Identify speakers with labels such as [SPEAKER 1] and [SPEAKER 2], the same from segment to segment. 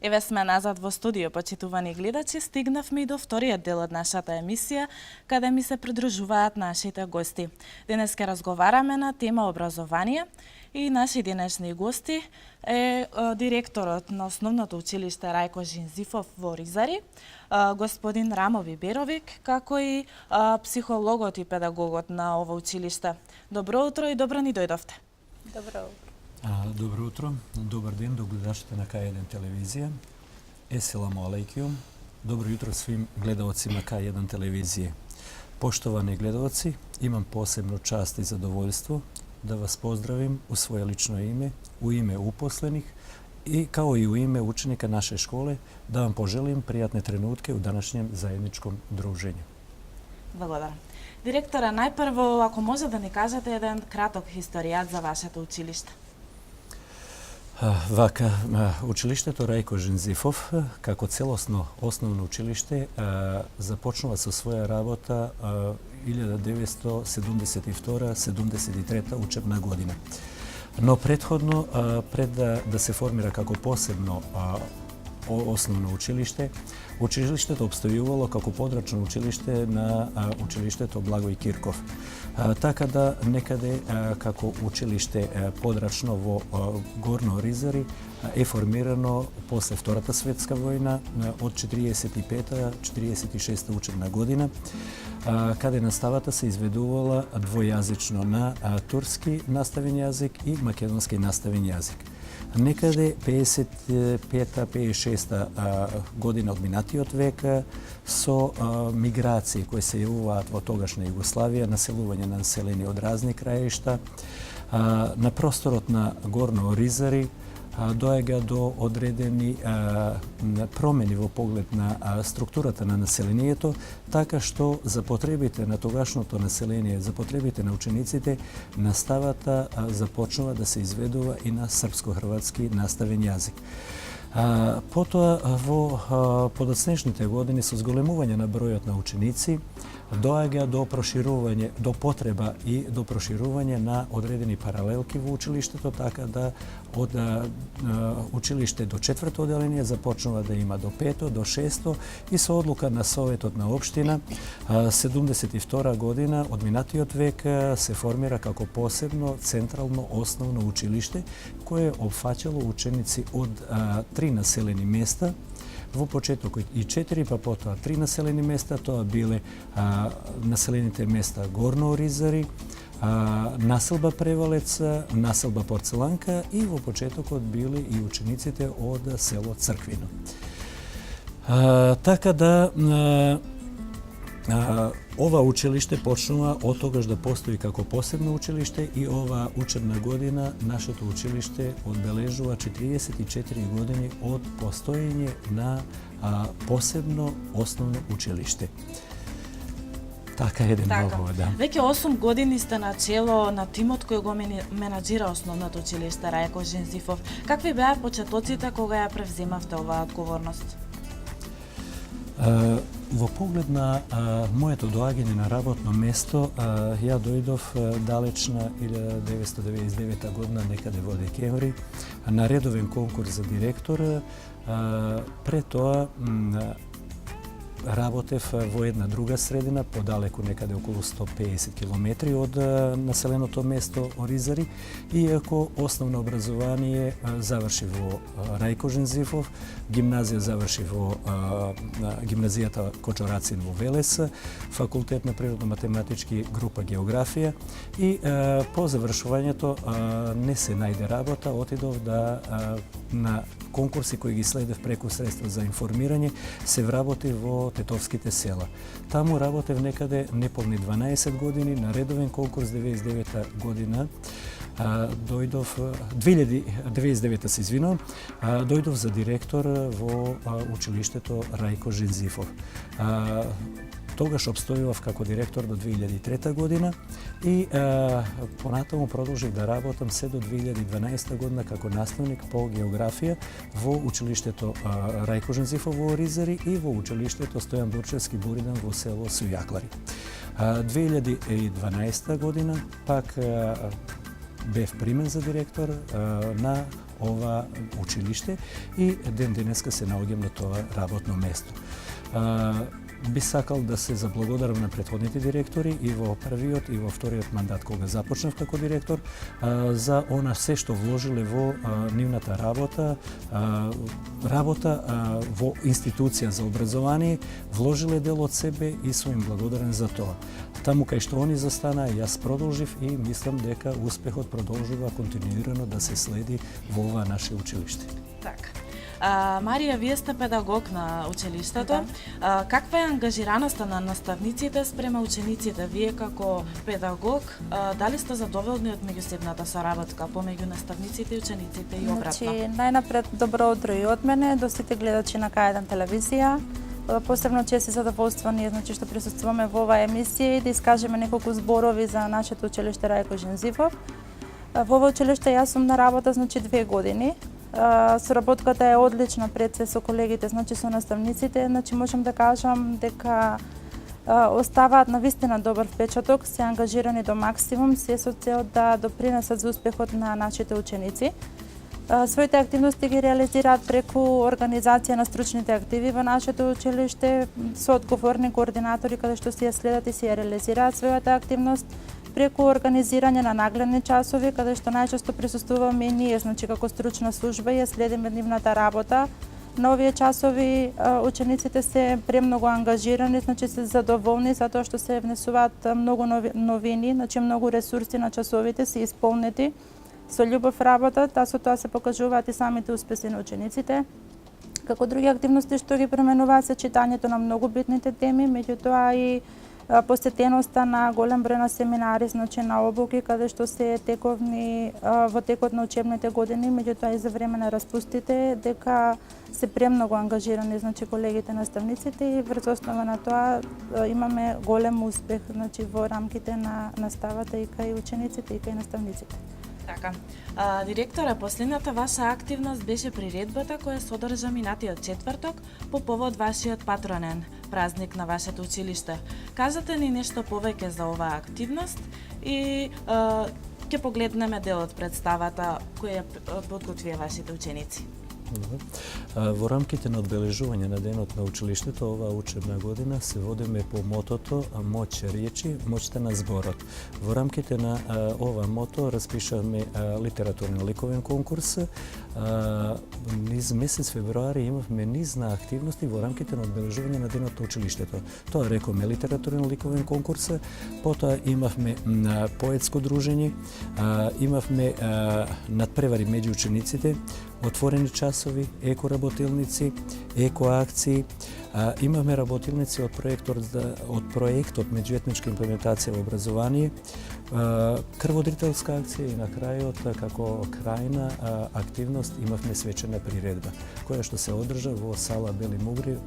[SPEAKER 1] Еве сме назад во студио, почитувани гледачи, стигнавме и до вториот дел од нашата емисија, каде ми се придружуваат нашите гости. Денес ке разговараме на тема образование и наши денешни гости е директорот на Основното училиште Рајко Жензифов во Ризари, господин Рамо Биберовик, како и психологот и педагогот на ова училиште. Добро утро и добро ни дојдовте.
[SPEAKER 2] Добро утро.
[SPEAKER 3] Dobro utro, dobar den do gledačite na K1 televizija. Esselamu alaikum. Dobro jutro svim gledalcima K1 televizije. Poštovani gledalci, imam posebnu čast i zadovoljstvo da vas pozdravim u svoje lično ime, u ime uposlenih i kao i u ime učenika naše škole da vam poželim prijatne trenutke u današnjem zajedničkom druženju.
[SPEAKER 1] Благодарам. Директора, најпрво, ако може да ни кажете еден краток историјат за вашето училиште.
[SPEAKER 3] Вака, училиштето Рајко Жензифов, како целосно основно училиште, започнува со своја работа 1972-73 учебна година. Но предходно, пред да се формира како посебно основно училиште, училиштето обстојувало како подрачно училиште на училиштето Благој Кирков. Така да некаде како училиште подрачно во Горно Ризари е формирано после Втората светска војна од 45-46 учебна година, каде наставата се изведувала двојазично на турски наставен јазик и македонски наставен јазик. Некаде 55-56 година од минатиот век со миграции кои се јавуваат во тогашна Југославија, населување на населени од разни краишта, на просторот на Горно Ризари доаѓа до одредени промени во поглед на структурата на населението, така што за потребите на тогашното население, за потребите на учениците, наставата започнува да се изведува и на српско-хрватски наставен јазик. Потоа во подоцнешните години со зголемување на бројот на ученици доаѓа до проширување, до потреба и до проширување на одредени паралелки во училиштето, така да од училиште до 4-то оделение започнува да има до 5-то, до 6-то и со одлука на Советот на општина 72 година од минатиот век се формира како посебно централно основно училиште кое опфаќало ученици од 3 населени места. Во почетокот и 4, па потоа 3 населени места, тоа биле населените места Горно Ризари, населба Превалец, населба Порцеланка и во почетокот били и учениците од село Црквино. Така да ова училиште почнува од тогаш да постои како посебно училиште и ова учебна година нашето училиште одбележува 44 години од постоење на посебно основно училиште. Така еден много, да.
[SPEAKER 1] Веќе 8 години сте на чело на тимот кој го менаџира Основното училиште Рајко Жензифов. Какви беа почетоците кога ја превземавте оваа одговорност?
[SPEAKER 3] Во поглед на моето доаѓање на работно место, ја дојдов далечна 1999 година, некаде во декември, на редовен конкурс за директор. Пред тоа работев во една друга средина, подалеку некаде околу 150 километри од населеното место Оризари, иако основно образование заврши во Рајко Жензифов, гимназија заврши во гимназијата Кочорацин во Велес, факултет на природно-математички група географија и по завршувањето не се најде работа, отидов на конкурси кои ги следев преку средства за информирање, се вработи во Тетовските села. Таму работев некаде неполни 12 години на редовен конкурс 99 година. Дојдов 2009 се извинувам, дојдов за директор во училиштето Рајко Жензифов. Тогаш обстојував како директор до 2003 година и понатаму продолжив да работам се до 2012 година како наставник по географија во училиштето Рајко Жензифов во Ризари и во училиштето Стојан Дурчевски Буридан во село Сујаклари. 2012 година пак бев примен за директор на ова училиште и ден денеска се наоѓам на тоа работно место. Би сакал да се заблагодарам на претходните директори и во првиот и во вториот мандат кога започнав како директор за она се што вложиле во нивната работа во институција за образование, вложиле дел од себе и сум им благодарен за тоа. Таму кај што они застанаа, јас продолжив и мислам дека успехот продолжува континуирано да се следи во ова наше училиште.
[SPEAKER 1] Така. Марија, вие сте педагог на училиштето. Каква е ангажираноста на наставниците спрема учениците? Вие како педагог, дали сте задоволни од меѓусебната соработка помеѓу наставниците и учениците и обратно?
[SPEAKER 2] Значи, најнапред добро утро и од мене, до сите гледачи на К1 телевизија. Посебно чест и задоволство ние, значи, што присуствуваме во оваа емисија и да искажеме неколку зборови за нашето училиште Рајко Жензивов. Во ова училиште јас сум на работа, значи, 2 години. Соработката е одлична пред се со колегите, значи со наставниците, значи можам да кажам дека оставаат навистина добар впечаток, се ангажирани до максимум, се со цел да допринесат за успехот на нашите ученици. Своите активности ги реализираат преку организација на стручните активи во нашето училиште, со одговорни координатори каде што си ја следат и си ја реализираат својата активност, преку организирање на нагледни часови, каде што најчесто присуствуваме и ние, значи како стручна служба, ја следиме нивната работа. На овие часови учениците се премногу ангажирани, значи се задоволни затоа што се внесуваат многу новини, значи многу ресурси на часовите се исполнети, со љубов работат, а со тоа се покажуваат и самите успеси на учениците. Како други активности што ги пременуваат се читањето на многу битните теми, меѓутоа и посетеноста на голем број на семинари, значи на обуки, каде што се тековни во текот на учебните години, меѓутоа и за време на распустите, дека се премногу ангажирани, значи колегите наставниците и врз основа на тоа имаме голем успех, значи во рамките на наставата и кај учениците и кај наставниците.
[SPEAKER 1] Така. Директоре, последната ваша активност беше приредбата која содржа минатиот четврток по повод вашиот патронен празник на вашето училиште. Кажете ни нешто повеќе за оваа активност и ќе погледнеме дел од представата која подготвија вашите ученици.
[SPEAKER 3] Во рамките на одбележување на денот на училиштето оваа учебна година се водиме по мотото Моќ речи, моќта на зборот. Во рамките на ова мото распишавме литературен ликовен конкурс. Низ месец февруари имавме низ на активности во рамките на одбележување на денот на училиштето. Тоа рековме литературен ликовен конкурс, потоа имавме поетско дружење, имавме надпревари меѓу учениците, отворени часови, екоработилници, екоакции. Имаме работилници од проектот меѓуетничка имплементација во образование, крводарителска акција и на крајот како крајна активност имавме свечена приредба, која што се одржа во сала Бели Мугри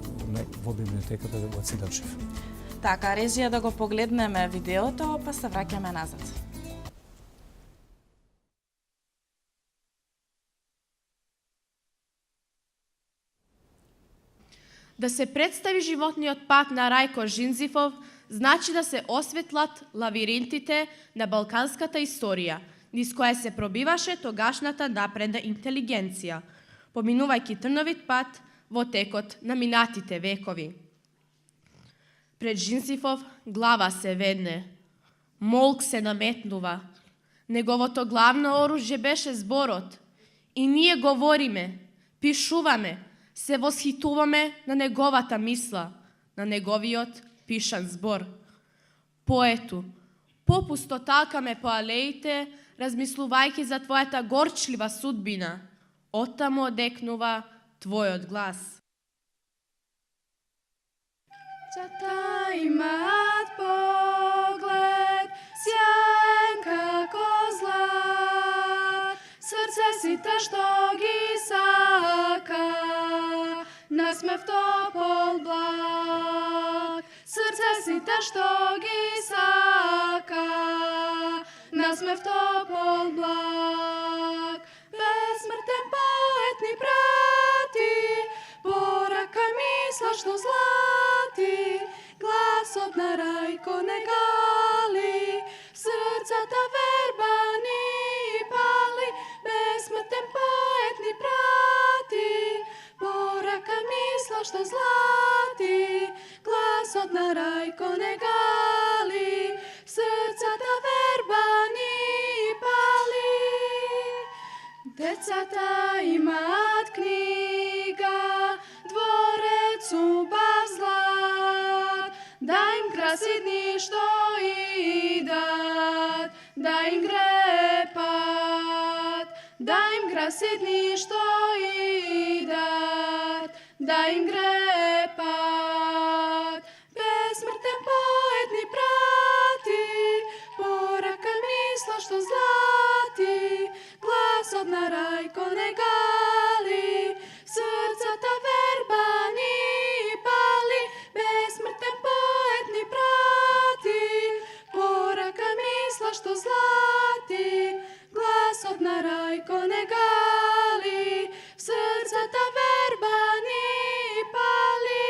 [SPEAKER 3] во библиотеката во Циданчев.
[SPEAKER 1] Така, режија да го погледнеме видеото, па се враќаме назад.
[SPEAKER 4] Да се представи животниот пат на Рајко Жензивов значи да се осветлат лавиринтите на балканската историја, низ која се пробиваше тогашната напредна интелигенција, поминувајќи трновит пат во текот на минатите векови. Пред Жензивов глава се ведне, молк се наметнува. Неговото главно оружје беше зборот. И ние говориме, пишуваме, се восхитуваме на неговата мисла, на неговиот пишан збор. Поету, попусто талкаме по алеите, размислувајќи за твојата горчлива судбина. Оттаму одекнува твојот глас.
[SPEAKER 5] Чата имаат поглед, сјаен како злат, срце сите што ги сака, насмев топол благ. Срце сите што ги сака, насмев топол благ. Безсмртен поет ни прати, порака мисла што злати, гласот на Рајко не гали, срцата верба ни пали. Безсмртен поет što zlati, glas od na Rajko ne gali, srca ta verba ni pali. Decata imat knjiga, dvorecu baš zlat, da im krasit ništo i dat, da im grepat, da im krasit ništo i dat, da im grepat. Besmrten poet ni prati, poraka misla što zlati, glas od na Rajko ne gali, srca ta verba ni pali. Besmrten poet ni prati, poraka misla što zlati, glas od na Rajko ne gali, srca ta verba ni pali.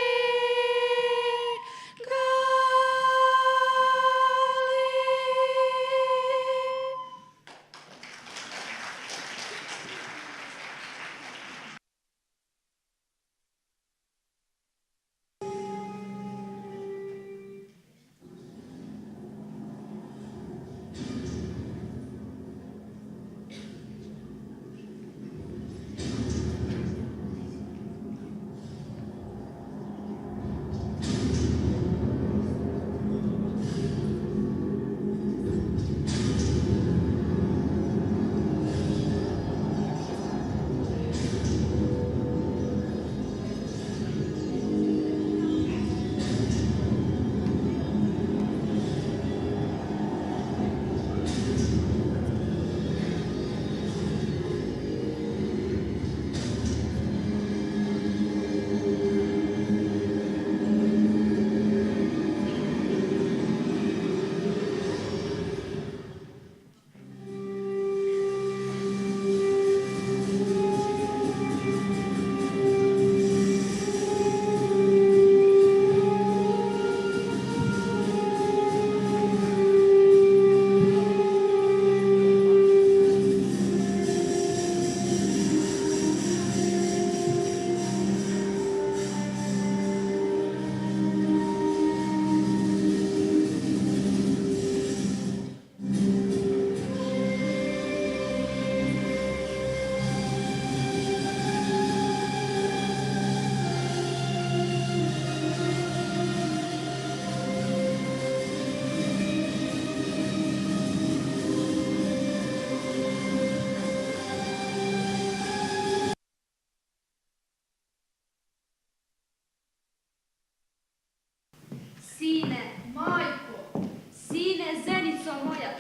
[SPEAKER 6] Sine, majko, sine, zenico moja,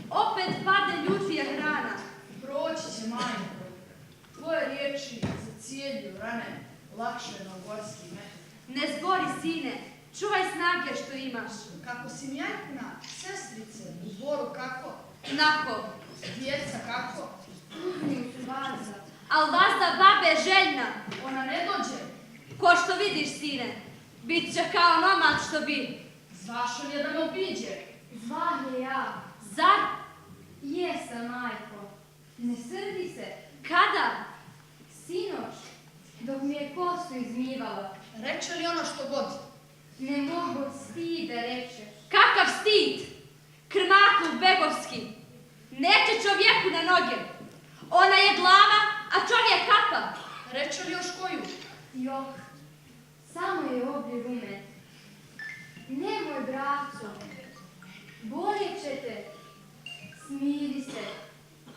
[SPEAKER 6] opet pade ljutija hrana.
[SPEAKER 7] Proći će, majko, tvoje riječi zacijelju rane, lakše no gorski meh.
[SPEAKER 6] Ne zbori, sine, čuvaj snage što imaš.
[SPEAKER 7] Kako si mjetna, sestrice, u dvoru kako,
[SPEAKER 6] Nako,
[SPEAKER 7] djeca kako,
[SPEAKER 6] al vazda babe željna,
[SPEAKER 7] ona ne dođe,
[SPEAKER 6] ko što vidiš, sine, bit će kao nomad što bi.
[SPEAKER 7] zvašo je da me obiđe.
[SPEAKER 8] Zvah je ja.
[SPEAKER 6] Zar?
[SPEAKER 8] Jesam, majko. Ne srdi se.
[SPEAKER 6] Kada?
[SPEAKER 8] Sinoć, dok mi je kosu izmivalo,
[SPEAKER 7] Reče li ono što god?
[SPEAKER 8] ne mogu stide rečeš.
[SPEAKER 6] Kakav stid! Krmakluk begovski! Neće čovjeku na noge! Ona je glava, a čovjek kapa!
[SPEAKER 7] Reče li još koju?
[SPEAKER 8] Jok, samo je obli rumen. Nemoj, braco, bolje će te. Smiri se,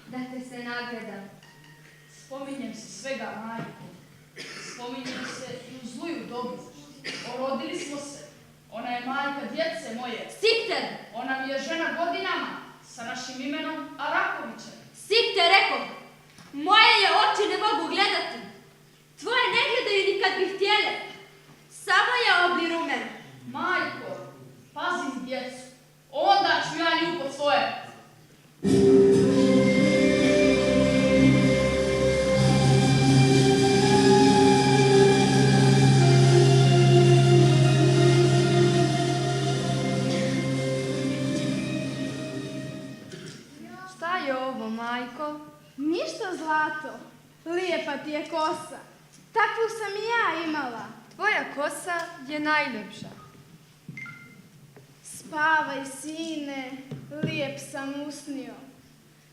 [SPEAKER 8] da te se nagledam.
[SPEAKER 7] Spominjem se svega, majko. Spominjem se i u zlu i u dobru. Orodili smo se. Ona je majka djece moje.
[SPEAKER 6] Sikter!
[SPEAKER 7] Ona mi je žena godinama sa našim imenom Arakovićem.
[SPEAKER 6] Sikter, rekao! Moje je oči ne mogu gledati. Tvoje ne gledaju ni kad bi htjele. Samo je obli rumen.
[SPEAKER 7] Majko, pazi djecu. Onda ću ja nju pod svoje.
[SPEAKER 5] Šta je ovo, majko? Ništa, zlato. Lijepa ti je kosa. Takvu sam i ja imala.
[SPEAKER 8] Tvoja kosa je najljepša.
[SPEAKER 5] Spavaj, sine, lijep sam usnio,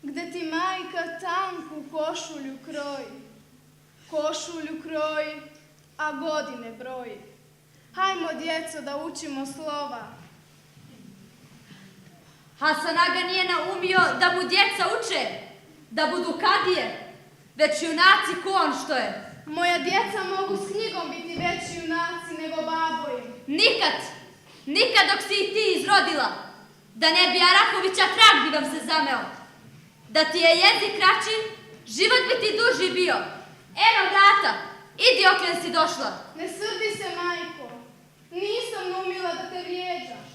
[SPEAKER 5] gde ti majka tanku košulju kroji. Košulju kroji, a godine broji. Hajmo, djeco, da učimo slova.
[SPEAKER 6] Hasan Aga nije naumio da mu djeca uče, da budu kadije, već junaci ko on što je.
[SPEAKER 5] Moja djeca mogu s knjigom biti veći junaci nego baboji.
[SPEAKER 6] Nikad dok si i ti izrodila, da ne bi Arakovića trag bi vam se zameo. Da ti je jezik kraći, život bi ti duži bio. Eno vrata, idi oklen si došla.
[SPEAKER 5] Ne srdi se, majko, nisam naumila da te vrijeđaš.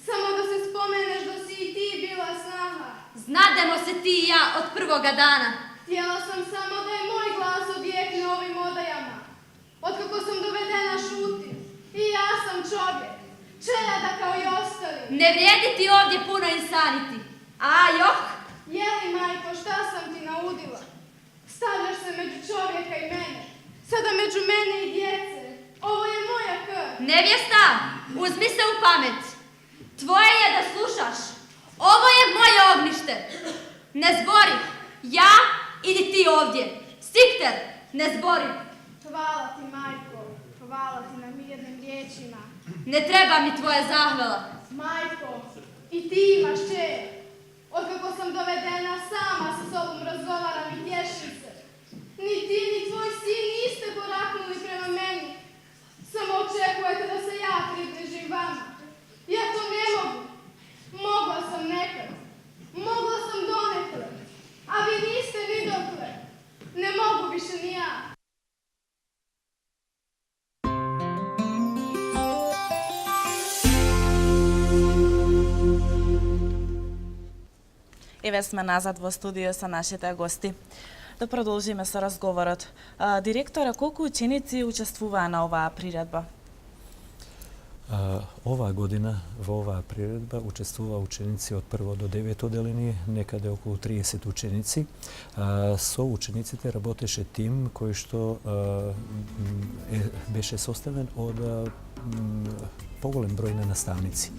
[SPEAKER 5] Samo da se spomeneš da si i ti bila snaha.
[SPEAKER 6] Znademo se ti i ja od prvoga dana.
[SPEAKER 5] Htjela sam samo da je moj glas odjekne ovim odajama. Otkako sam dovedena šutim. I ja sam čovjek, čeljada kao i ostali.
[SPEAKER 6] Ne vrijedi ti ovdje puno insaniti. A joh!
[SPEAKER 5] Jeli, majko, šta sam ti naudila? Stavljaš se među čovjeka i mene. Sada među mene i djece. Ovo je moja krv.
[SPEAKER 6] Nevjesta, uzmi se u pamet. Tvoje je da slušaš. Ovo je moje ognjište. Ne zbori. Ja ili ti ovdje. Sikter, ne zbori.
[SPEAKER 5] Hvala ti, majko. Hvala ti na mirnim riječima.
[SPEAKER 6] Ne treba mi tvoja zahvala.
[SPEAKER 5] Majko, i ti imaš čer. Otkako sam dovedena, sama sa sobom razgovaram i tješim se. Ni ti, ni tvoj sin niste poraknuli prema meni. Samo očekujete da se ja približim vama. Ja to ne mogu. Mogla sam nekad. Mogla sam donekle. A vi niste ni dokle. Ne mogu više ni ja.
[SPEAKER 1] Еве сме назад во студио со нашите гости. Да продолжиме со разговорот. Директора, колку ученици учествуваа на оваа приредба?
[SPEAKER 3] Ova godina ova priredba učestvува ученици од 1 до 9 оделени, некаде околу 30 ученици. Со учениците работеше тим кој што беше составен од поголем број на наставници.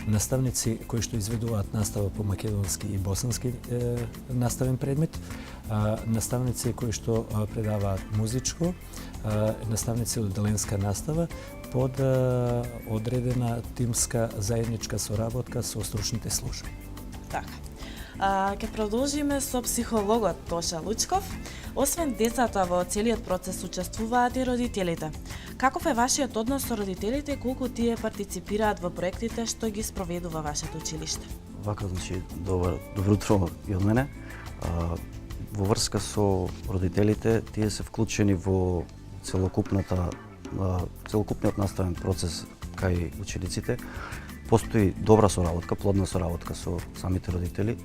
[SPEAKER 3] Наставници кои што изведуваат настава по македонски и боsanски наставен предмет, наставници кои што предаваат музичко, наставници од деленска настава, под одредена тимска заедничка соработка со стручните служби.
[SPEAKER 1] Така. Ќе продолжиме со психологот Тоша Лучков. Освен децата, во целиот процес учествуваат и родителите. Каков е вашиот однос со родителите и колку тие партиципираат во проектите што ги спроведува вашето училиште?
[SPEAKER 9] Вака, значи, добро утро и од мене. Во врска со родителите, тие се вклучени во целокупниот наставен процес кај учениците. Постои добра соработка, плодна соработка со самите родители.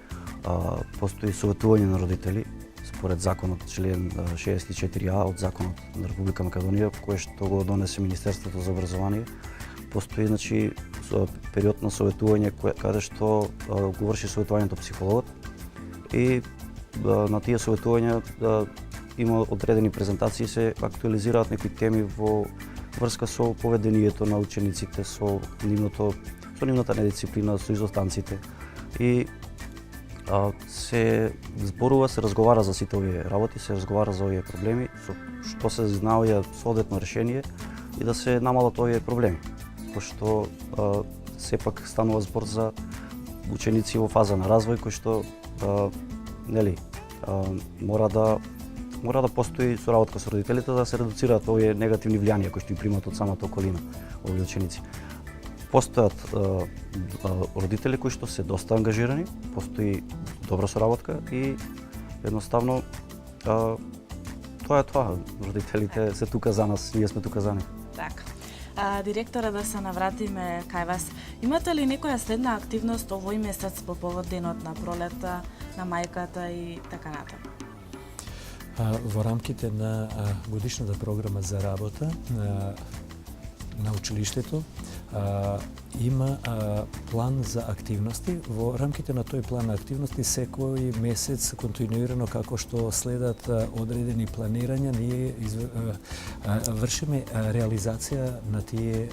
[SPEAKER 9] Постои советување на родители според законот член 64А од законот на Република Македонија, кој што го донесе Министерството за образование. Постои, значи, период на советување каде што го врши советувањето психологот и на тие советувања има одредени презентации, се актуализираат некои теми во врска со поведението на учениците, со нивната недисциплина, со изостанците. И се зборува, се разговара за сите овие работи, се разговара за овие проблеми, со што се знаоѓа соодветно решение и да се намалат овие проблеми. Пошто сепак станува збор за ученици во фаза на развој кои што мора да постои соработка со родителите да се редуцираат овие негативни влијанија кои што ги примат од самата околина овие ученици. Постојат родители кои што се доста ангажирани, постои добра соработка и едноставно тоа е тоа. Родителите се тука за нас, ние сме тука за нив.
[SPEAKER 1] Така. Директора, да се навратиме кај вас. Имате ли некоја следна активност овој месец по повод денот на пролета, на мајката и така натаму?
[SPEAKER 3] Во рамките на годишната програма за работа на училиштето има план за активности. Во рамките на тој план на активности секој месец континуирано како што следат одредени планирања, ние вршиме реализација на тие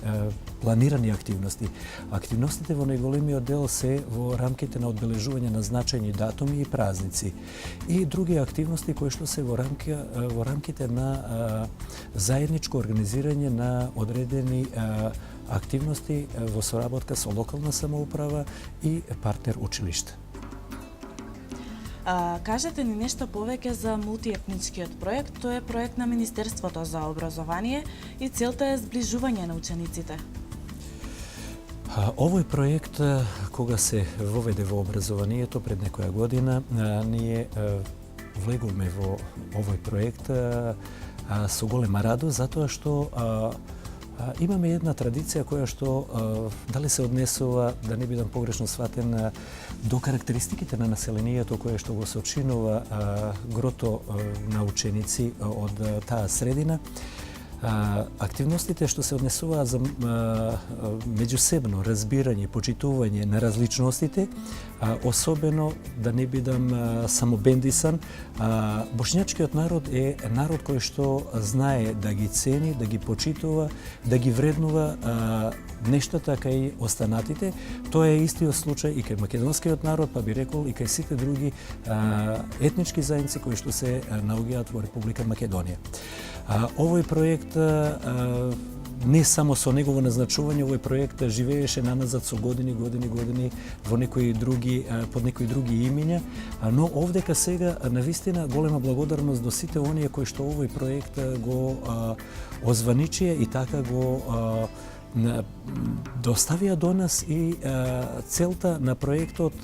[SPEAKER 3] планирани активности. Активностите во најголемиот дел се во рамките на одбележување на значајни датуми и празници и други активности кои што се во рамките на заедничко организирање на одредени активности во соработка со локална самоуправа и партнер училиште.
[SPEAKER 1] Кажете ни нешто повеќе за мултиетничкиот проект. Тој е проект на Министерството за образование и целта е зближување на учениците.
[SPEAKER 3] Овој проект, кога се воведе во образованието пред некоја година, ние влегуваме во овој проект со голема радост, затоа што имаме една традиција која што дали се однесува, да не бидам погрешно сватен, до карактеристиките на населението кое што го сочинува грото на ученици од таа средина. Активностите што се однесуваат за меѓусебно разбирање, почитување на различностите, особено да не бидам самобендисан, бошњачкиот народ е народ кој што знае да ги цени, да ги почитува, да ги вреднува нештата кај останатите. Тоа е истиот случај и кај македонскиот народ, па би рекол и кај сите други етнички заедници кои што се наоѓаат во Република Македонија. Овој проект не само со негово назначување, овој проект живееше наназад со години во некои други, под некои други имиња, но овдека сега навистина голема благодарност до сите оние кои што овој проект го озваничија и така го доставија до нас и целта на проектот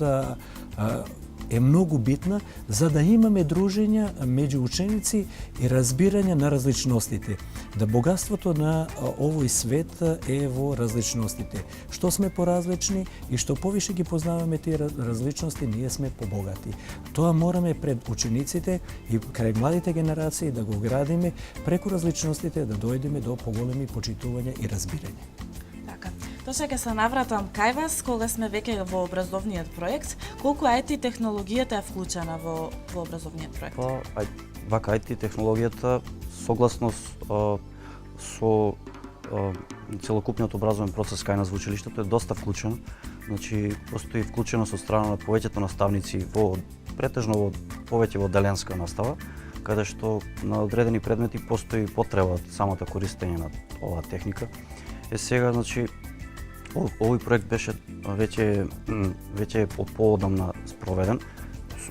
[SPEAKER 3] е многу битна за да имаме дружења меѓу ученици и разбирање на различностите. Да богатството на овој свет е во различностите. Што сме поразлични и што повише ги познаваме тие различности, ние сме побогати. Тоа мораме пред учениците и крај младите генерации да го градиме, преку различностите да дојдеме до поголеми почитување и разбирање.
[SPEAKER 1] Така. Тоша ќе се навратам кај вас кога сме веќе во образовниот проект. Колку IT технологијата е вклучена во образовниот проект?
[SPEAKER 9] Па, вака IT технологијата согласно со целокупниот образовен процес кај нас во училиштето е доста вклучен. Значи, постои вклученост од страна на повеќето наставници претежно повеќе во деленска настава, каде што на одредени предмети постои потреба од самата користење на оваа техника. Сега, значи, овој проект беше веќе од поодамна спроведен.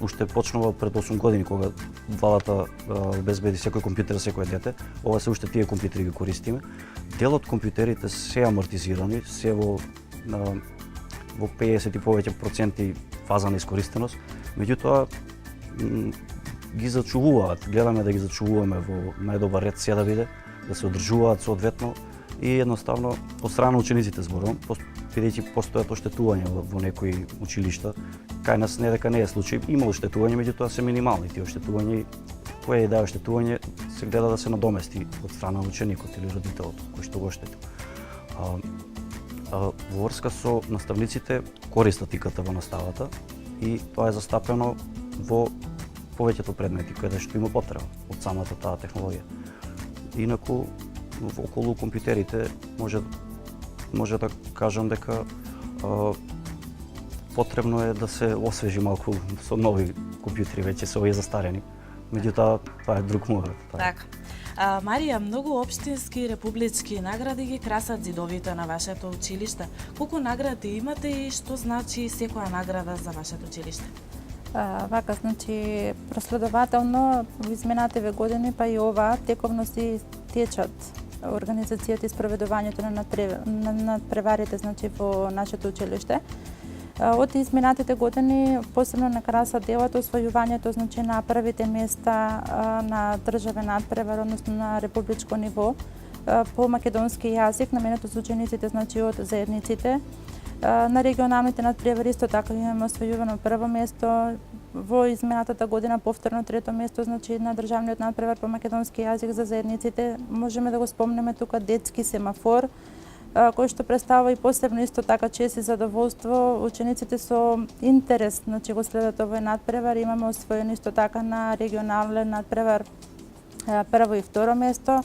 [SPEAKER 9] Уште почнува пред 8 години кога владата обезбеди секој компјутер за секој дете. Ова се уште тие компјутери ги користиме. Дел од компјутерите се амортизирани, се во 50 и повеќе проценти фаза на искористеност. Меѓутоа ги зачувуваат, гледаме да ги зачувуваме во најдобар ред се да биде, да се одржуваат соодветно и едноставно од страна на учениците зборувам, бидејќи постојат оштетувања во некои училишта. Кај нас не дека не е случај, имало оштетување, меѓутоа се минимални тие оштетувања. Кое е да оштетување се гледа да се надомести од страна на ученикот или родителот кој што го оштетил. Во врска со наставниците користат ИКТ во наставата и тоа е застапено во повеќето предмети каде што има потреба од самата таа технологија. Инаку околу компјутерите може да кажам дека потребно е да се освежи малку со нови компјутери, веќе се овие застарени. Меѓутоа, тоа е друг момент.
[SPEAKER 1] Така. Марија, многу општински и републички награди ги красат зидовите на вашето училиште. Колку награди имате и што значи секоја награда за вашето училиште?
[SPEAKER 2] Вака, значи, проследователно во изминативе години, па и ова, тековно си течат организацијата и спроведувањето на надпреварите, значи, во нашето училиште. Од изминатите години посебно на краса делот освојувањето, значи, на првите места на државен надпревар, односно на републичко ниво по македонски јазик, наменето со учениците, значи, од заедниците. На регионалните надпревари исто така имаме освојувано прво место. Во изминатата година повторно трето место, значи, на државниот надпревар по македонски јазик за заедниците. Можеме да го спомнеме тука детски семафор, кој што представува и посебно исто така чест и задоволство. Учениците со интерес, значи го следат овој надпревар. Имаме освоено исто така на регионален надпревар прво и второ место.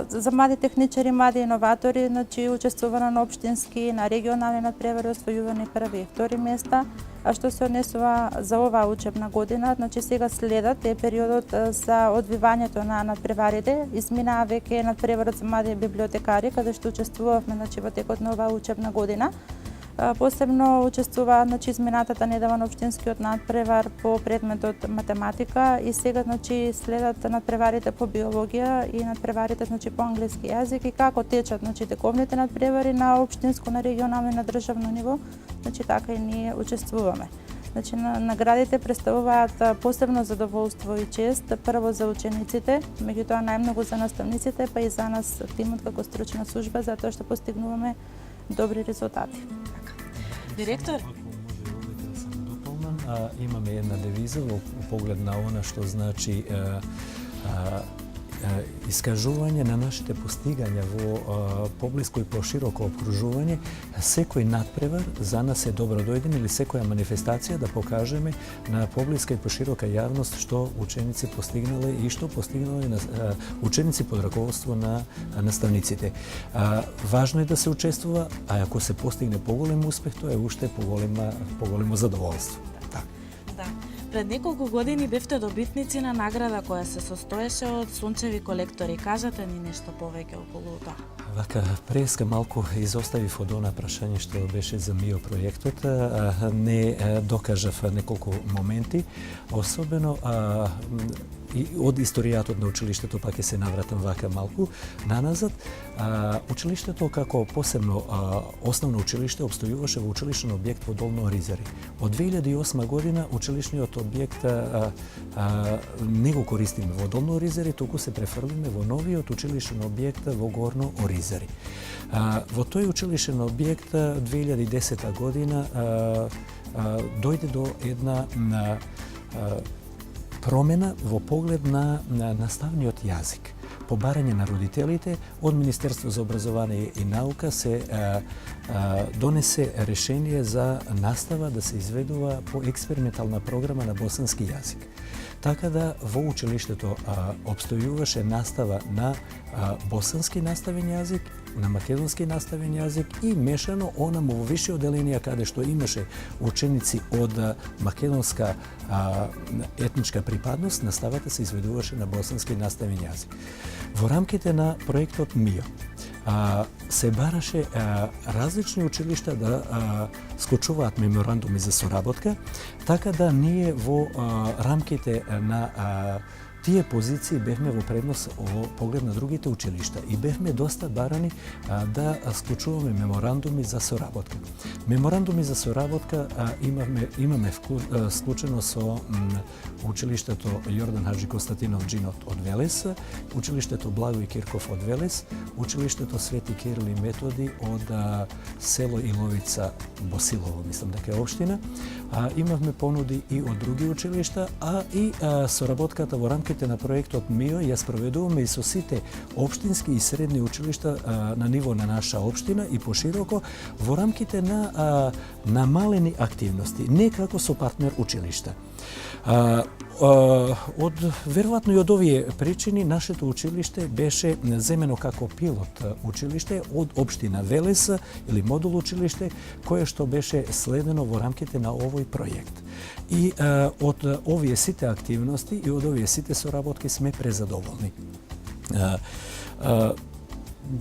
[SPEAKER 2] За млади техничари, млади иноватори, значи учествувано на општински, на регионални надпревари, освојувани први и втори места. А што се однесува за оваа учебна година, значи сега следат е периодот за одвивањето на надпреварите. Изминаа веќе надпреварот за млади библиотекари, каде што учествувавме значи во текот на оваа учебна година. Посебно учествува значи изминатата недава на општинскиот надпревар по предметот математика и сега значи следат надпреварите по биологија и надпреварите значи по англиски јазик и како течат значи тековните надпревари на општинско, на регионално и на државно ниво, значи така и ние учествуваме. Значи наградите представуваат посебно задоволство и чест, прво за учениците, меѓутоа најмногу за наставниците, па и за нас тимот како стручна служба, затоа што постигнуваме добри резултати.
[SPEAKER 1] Директор?
[SPEAKER 3] Имаме една девиза во поглед на она што значи искажување на нашите постигања во поблиско и пошироко обкружување. Секој надпревар за нас е добро дојден или секоја манифестација да покажеме на поблиска и поширока јавност што ученици постигнале и што постигнале ученици под раководство на наставниците. Важно е да се учествува, а ако се постигне поголем успех, тоа е уште поголемо задоволство.
[SPEAKER 1] Да. Пред неколку години бевте добитници на награда која се состоеше од сончеви колектори. Кажете ни нешто повеќе околу тоа.
[SPEAKER 3] Вака, преска малку изоставив од она прашање што беше за МИО проектот. Не докажав неколку моменти, особено и од историјатот на училиштето, пак ќе се навратам вака малку наназад. Училиштето како посебно основно училиште обстојуваше во училишен објект во Долно Оризари. Од 2008 година училишниот објект не го користиме во Долно Оризари, туку се префрлиме во новиот училишен објект во Горно Оризари. Во тој училишен објект 2010 година дојде до една промена во поглед на наставниот јазик. По барање на родителите, од Министерство за образование и наука се донесе решение за настава да се изведува по експериментална програма на босански јазик. Така да во училиштето обстојуваше настава на босански наставен јазик, на македонски наставен јазик и мешано онамо во висши оделенија каде што имаше ученици од македонска етничка припадност, наставата се изведуваше на босански наставен јазик. Во рамките на проектот МИО се бараше различни училишта да склучуваат меморандуми за соработка, така да ние во рамките на тие позиции бевме во предност во поглед на другите училишта и бевме доста барани да склучуваме меморандуми за соработка. Меморандуми за соработка имаме склучено со училиштето Јордан Хаджи Константинов Джинот од Велес, училиштето Благој Кирков од Велес, училиштето Свети Кирил и Методи од село Иловица Босилово, мислам дека е општина. Имавме понуди и од други училишта, а и соработката во рамките на проектот МИО ја спроведуваме и со сите општински и средни училишта на ниво на наша општина и пошироко во рамките на намалени активности, не како со партнер училишта. Веројатно и од овие причини нашето училиште беше земено како пилот училиште од општина Велес или модул училиште кое што беше следено во рамките на овој проект. И од овие сите активности и од овие сите соработки сме презадоволни.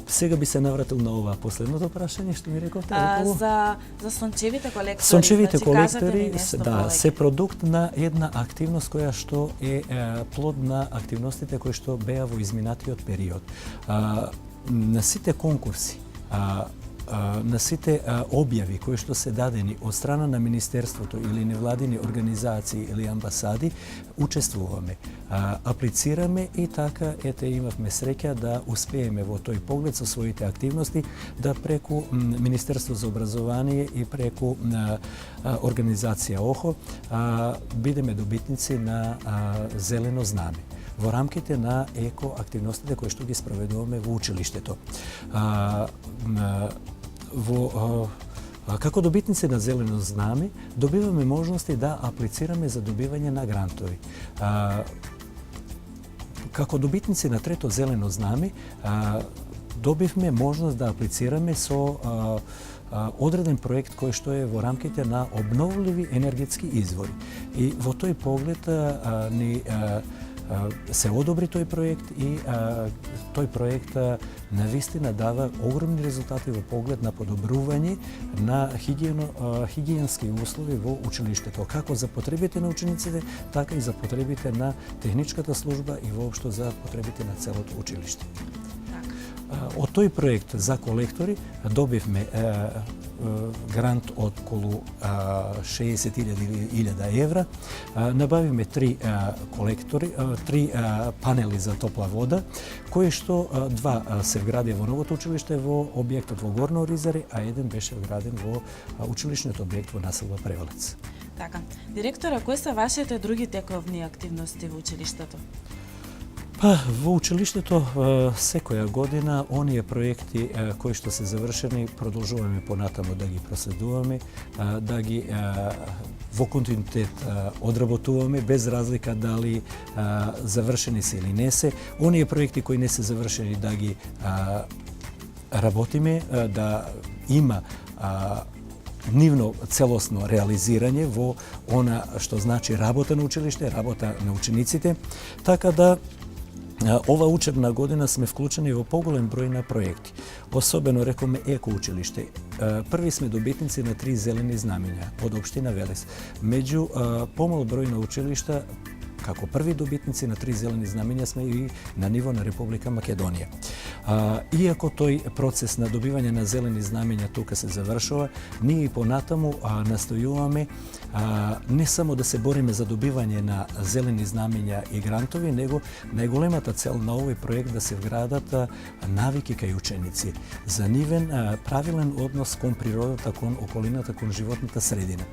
[SPEAKER 3] Сега би се навратил на ова последното прашање што ми рековте околу
[SPEAKER 1] за сончевите колектори.
[SPEAKER 3] Сончевите
[SPEAKER 1] значи,
[SPEAKER 3] колектори се продукт на една активност која што е плод на активностите кои што беа во изминатиот период. На сите конкурси, на сите објави кои што се дадени од страна на Министерството или невладини организации или амбасади, учествуваме, аплицираме и така имавме среќа да успееме во тој поглед со своите активности да преку Министерство за образование и преку организација ОХО бидеме добитници на зелено знаме. во рамките на еко активностите кои што ги спроведуваме во училиштето. Како добитници на зелено знаме, добиваме можности да аплицираме за добивање на грантови. Како добитници на трето зелено знаме, добивме можност да аплицираме со одреден проект кој што е во рамките на обновливи енергетски извори. И во тој поглед ни се одобри тој проект и тој проект навистина дава огромни резултати во поглед на подобрување на хигиенски услови во училиштето, како за потребите на учениците, така и за потребите на техничката служба и воопшто за потребите на целото училиште. Од тој проект за колектори добивме грант од околу 60.000 евра. Набавиме 3 колектори, 3 панели за топла вода, кои што 2 се вградија во новото училиште во објектот во Горна Оризари, а еден беше вграден во училишниот објект во населба Превалец.
[SPEAKER 1] Така. Директора, кои се вашите други тековни активности во училиштето?
[SPEAKER 3] Во училиштето секоја година оние проекти кои што се завршени продолжуваме понатаму да ги проследуваме, да ги во континуитет одработуваме без разлика дали завршени се или не се. Оние проекти кои не се завршени да ги работиме, да има нивно целосно реализирање во она што значи работа на училиште, работа на учениците, така да ова учебна година сме вклучени во поголем број на проекти. Особено рекоме еко училиште. Први сме добитници на 3 зелени знамења од општина Велес. Меѓу помал број на училишта, како први добитници на 3 зелени знамења сме и на ниво на Република Македонија. Иако тој процес на добивање на зелени знамења тука се завршува, ние и понатаму настојуваме не само да се бориме за добивање на зелени знамења и грантови, него најголемата цел на овој проект да се вградат навики кај ученици за нивен правилен однос кон природата, кон околината, кон животната средина.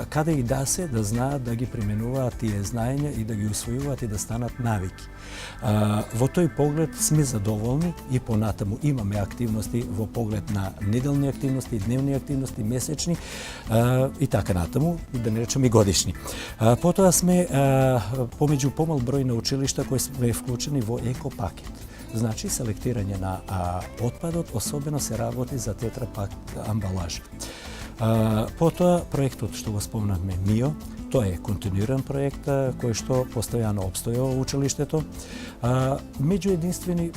[SPEAKER 3] Каде и да се, да знаат да ги применуваат тие знаења и да ги усвојуваат и да станат навики. Во тој поглед сме задоволни и понатаму имаме активности во поглед на неделни активности, дневни активности, месечни и така натаму, да не речем и годишни. Потоа сме помеѓу помал број на училишта кои сме вклучени во еко пакет. Значи селектирање на отпадот, особено се работи за тетрапак амбалажа. Потоа проектот што го спомнавме МИО, тоа е континуиран проект кој што постојано обстојува во училиштето. Меѓу единствени,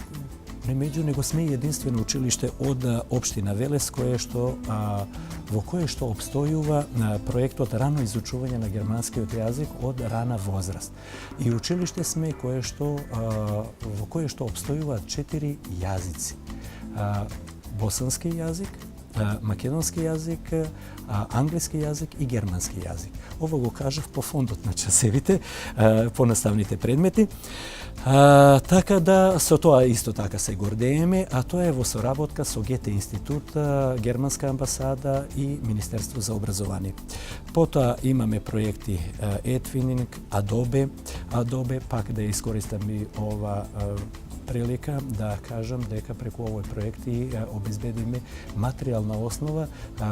[SPEAKER 3] не меѓу, него сме единствено училиште од општина Велес во кое што обстојува проектот рано изучување на германскиот јазик од рана возраст. И училиште сме во кое што обстојуваат 4 јазици. Босански јазик, македонски јазик, англиски јазик и германски јазик. Ова го кажав по фондот на часевите, по наставните предмети. Така да со тоа исто така се гордееме, а тоа е во соработка со ГЕТЕ институт, Германска амбасада и Министерство за образование. Потоа имаме проекти Edwinning, Adobe, пак да искористам и ова прилика да кажам дека преку овој проект и обезбедиме материјална основа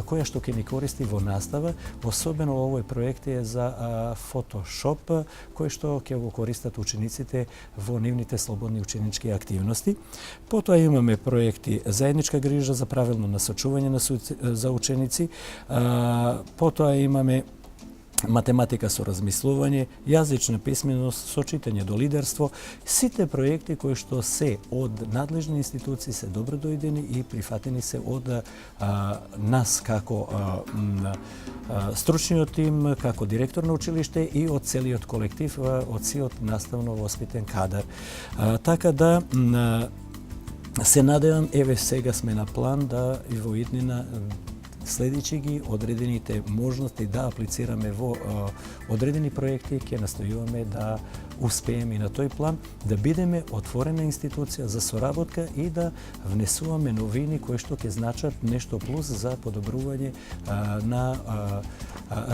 [SPEAKER 3] која што ќе ни користи во настава, особено овој проект е за Photoshop, кој што ќе го користат учениците во нивните слободни ученички активности. Потоа имаме проекти заедничка грижа за правилно насочување за ученици. Потоа имаме математика со размислување, јазична писменост со читање до лидерство, сите проекти кои што се од надлежни институции се добро дојдени и прифатени се од нас како стручниот тим, како директор на училиште и од целиот колектив, од сиот наставно-воспитен кадар. Така да се надевам, еве сега сме на план да и во иднина следичи ги одредените можности да аплицираме во одредени проекти, ќе настојуваме да успееме и на тој план, да бидеме отворена институција за соработка и да внесуваме новини кои што ќе значат нешто плюс за подобрување на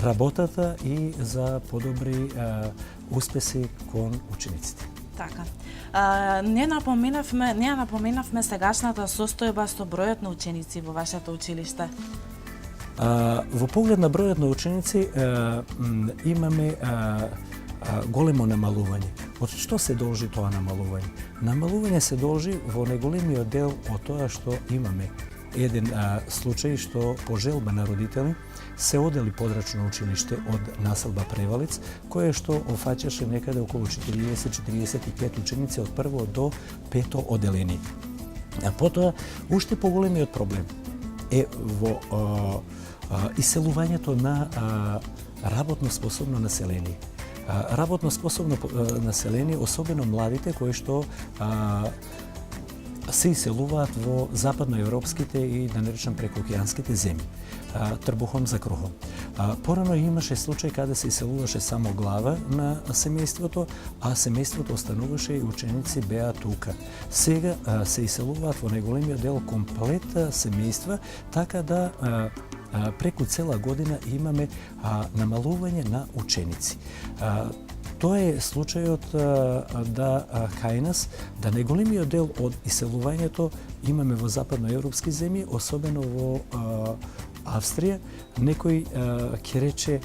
[SPEAKER 3] работата и за подобри успеси кон учениците.
[SPEAKER 1] Така. Не напоменавме сегашната состојба со бројот на ученици во вашето училиште.
[SPEAKER 3] Во поглед на бројот на ученици имаме големо намалување. Од што се должи тоа намалување? Намалување се должи во најголемиот дел од тоа што имаме еден случај што по желба на родители се одели подрачно училиште од населба Превалец, кое што офаќаше некаде околу 40-45 ученици од прво до пето оделение. А потоа, уште поголемиот проблем е во иселувањето на работно способно население. Работно способно население, особено младите кои што се иселуваат во западноевропските и, да наречам, прекоокеанските земји, трбухом за крухом. Порано имаше случај каде се иселуваше само глава на семејството, а семејството остануваше и ученици беа тука. Сега се иселуваат во најголемиот дел комплет семејства, така да преку цела година имаме намалување на ученици. Тоа е случајот кај нас, да најголемиот дел од иселувањето имаме во западноевропски земји, особено во Австрија. Некој ќе рече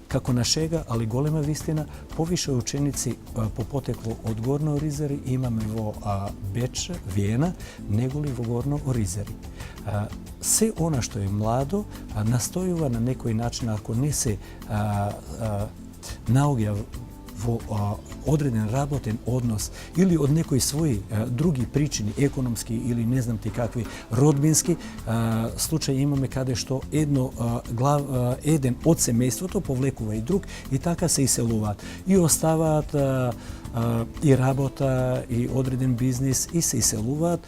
[SPEAKER 3] како на шега, али голема вистина, повише ученици по потекло од Горно Оризари имаме во Беч, Виена, неголи во Горно Оризари. Се она што е младо настојува на некој начин, ако не се наоѓа во одреден работен однос или од некои своји други причини, економски или не знам ти какви, родбински, случај имаме каде што еден од семејството повлекува и друг и така се иселуваат. И оставаат и работа, и одреден бизнис, и се иселуваат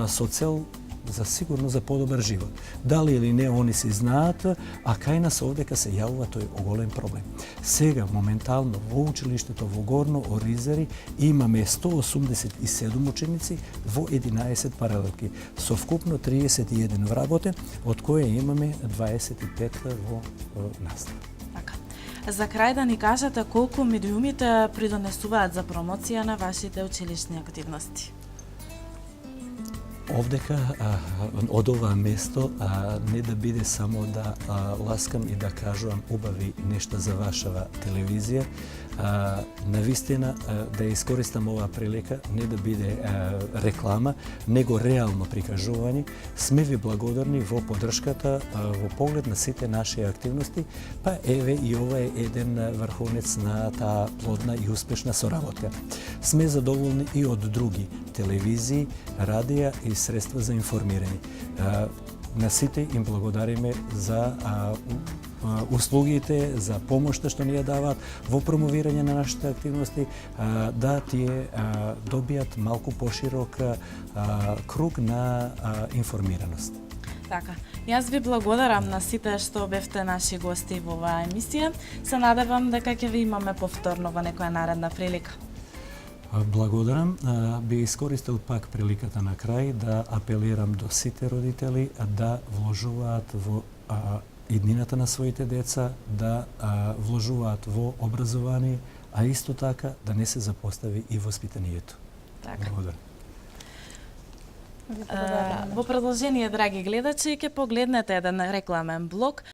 [SPEAKER 3] со цел за сигурно за подобар живот. Дали или не, они се знаат, а кај нас овдека се јавува тој оголем проблем. Сега, моментално, во училиштето во Горно Оризари имаме 187 ученици во 11 паралелки, со вкупно 31 вработен, од кои имаме 25 во настава.
[SPEAKER 1] Така. За крај да ни кажете колку медиумите придонесуваат за промоција на вашите училишни активности.
[SPEAKER 3] Овдека, од ова место, не да биде само да ласкам и да кажувам убави нешта за вашава телевизија, навистина да искористам оваа прилика, не да биде реклама, него реално прикажување. Сме ви благодарни во поддршката во поглед на сите наши активности, па еве и ова е еден врховнец на таа плодна и успешна соработка. Сме задоволни и од други телевизии, радија и средства за информирање. На сите им благодариме за услугите, за помошта што ни ја даваат во промовирање на нашите активности, да тие добијат малку поширок круг на информираност.
[SPEAKER 1] Така, јас ви благодарам на сите што бевте наши гости во оваа емисија. Се надевам дека ќе ви имаме повторно во некоја наредна прилика.
[SPEAKER 3] Благодарам. Би искористил пак приликата на крај да апелирам до сите родители да вложуваат во иднината на своите деца, да вложуваат во образование, а исто така да не се запостави и воспитанието.
[SPEAKER 1] Така.
[SPEAKER 3] Благодарам.
[SPEAKER 1] Во продолжение, драги гледачи, ќе погледнете еден рекламен блок